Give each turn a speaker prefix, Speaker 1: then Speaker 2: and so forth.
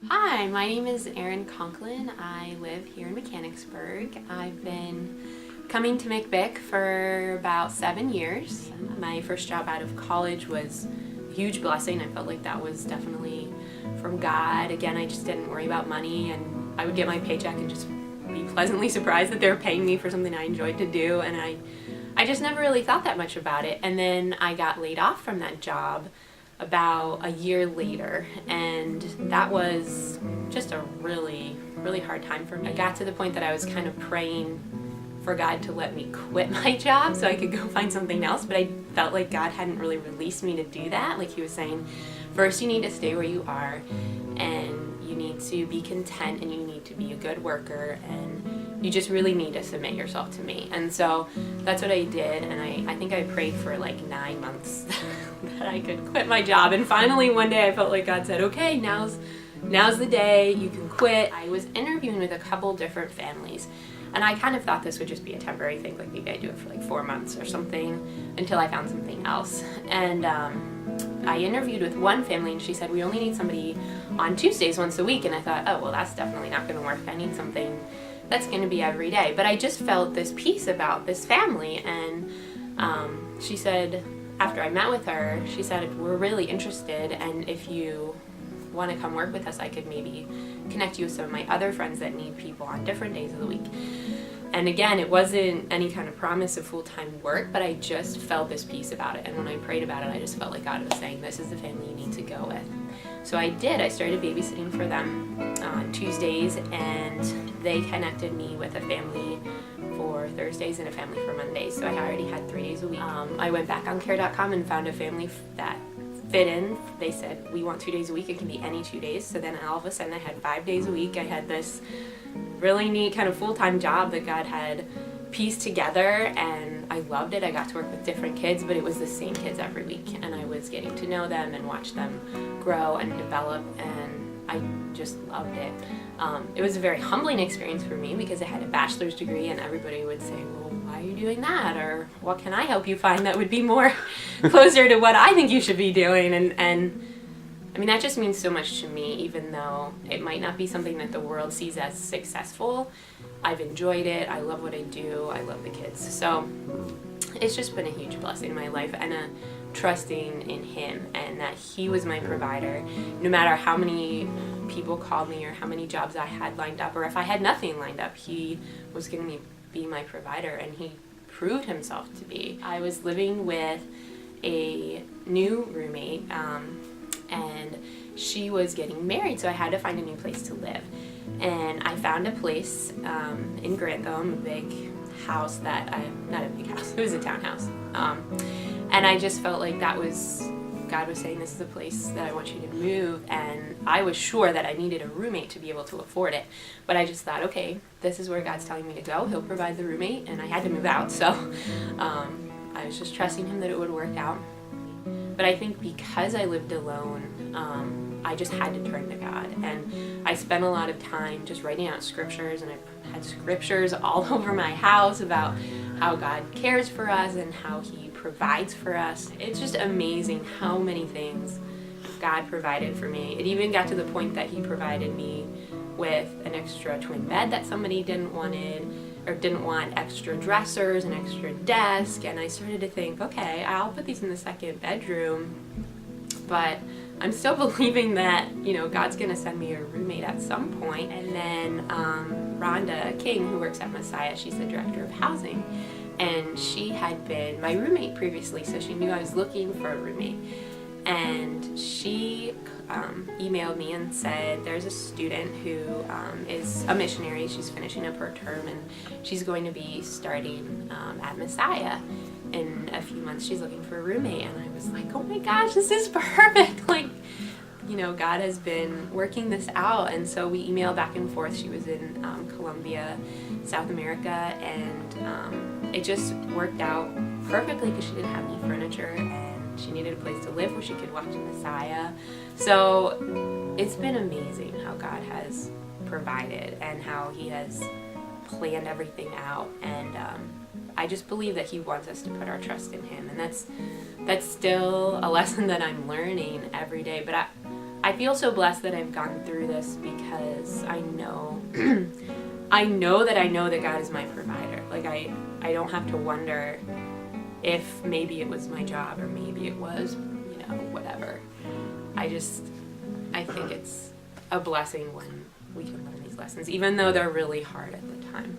Speaker 1: Hi, my name is Erin Conklin. I live here in Mechanicsburg. I've been coming to McVic for about 7 years. My first job out of college was a huge blessing. I felt like that was definitely from God. Again, I just didn't worry about money, and I would get my paycheck and just be pleasantly surprised that they were paying me for something I enjoyed to do, and I just never really thought that much about it. And then I got laid off from that job about a year later, and that was just a really hard time for me. I got to the point that I was kind of praying for God to let me quit my job so I could go find something else, but I felt like God hadn't really released me to do that. Like He was saying, first you need to stay where you are, and you need to be content, and you need to be a good worker, and you just really need to submit yourself to me. And so that's what I did, and I think I prayed for like 9 months that I could quit my job. And finally one day I felt like God said, okay, now's the day, you can quit. I was interviewing with a couple different families, and I kind of thought this would just be a temporary thing, like maybe I'd do it for like 4 months or something until I found something else. And I interviewed with one family, and she said, we only need somebody on Tuesdays once a week. And I thought, oh, well, that's definitely not going to work. I need something that's going to be every day. But I just felt this peace about this family. And she said, after I met with her, she said, we're really interested, and if you want to come work with us, I could maybe connect you with some of my other friends that need people on different days of the week. And again, it wasn't any kind of promise of full-time work, but I just felt this peace about it. And when I prayed about it, I just felt like God was saying, this is the family you need to go with. So I did. I started babysitting for them on Tuesdays, and they connected me with a family for Thursdays and a family for Mondays. So I already had 3 days a week. I went back on care.com and found a family that fit in. They said, we want 2 days a week. It can be any 2 days. So then all of a sudden I had 5 days a week. I had this really neat kind of full-time job that God had pieced together, and I loved it. I got to work with different kids, but it was the same kids every week, and I was getting to know them and watch them grow and develop, and I just loved it. It was a very humbling experience for me because I had a bachelor's degree, and everybody would say, well, why are you doing that? Or what can I help you find that would be more closer to what I think you should be doing? And I mean, that just means so much to me, even though it might not be something that the world sees as successful. I've enjoyed it. I love what I do. I love the kids. So it's just been a huge blessing in my life, and a trusting in Him, and that He was my provider. No matter how many people called me or how many jobs I had lined up, or if I had nothing lined up, He was going to be my provider, and He proved Himself to be. I was living with a new roommate, and she was getting married, so I had to find a new place to live. And I found a place in Grantham, a big house not a big house, it was a townhouse. And I just felt like God was saying, this is a place that I want you to move. And I was sure that I needed a roommate to be able to afford it. But I just thought, okay, this is where God's telling me to go. He'll provide the roommate, and I had to move out. So I was just trusting Him that it would work out. But I think because I lived alone, I just had to turn to God. And I spent a lot of time just writing out scriptures, and I had scriptures all over my house about how God cares for us and how He provides for us. It's just amazing how many things God provided for me. It even got to the point that He provided me with an extra twin bed that somebody didn't want, extra dressers, an extra desk, and I started to think, okay, I'll put these in the second bedroom, but I'm still believing that, God's gonna send me a roommate at some point. And then Rhonda King, who works at Messiah, she's the director of housing, and she had been my roommate previously, so she knew I was looking for a roommate. And she emailed me and said, there's a student who is a missionary. She's finishing up her term, and she's going to be starting at Messiah in a few months. She's looking for a roommate. And I was like, oh my gosh, this is perfect. Like, God has been working this out. And so we emailed back and forth. She was in Colombia, South America, and it just worked out perfectly because she didn't have any furniture, and she needed a place to live where she could watch Messiah. So it's been amazing how God has provided and how He has planned everything out. And I just believe that He wants us to put our trust in Him, and that's still a lesson that I'm learning every day. But I feel so blessed that I've gone through this because I know I know that God is my provider. Like I don't have to wonder if maybe it was my job or maybe it was, whatever. I think it's a blessing when we can learn these lessons, even though they're really hard at the time.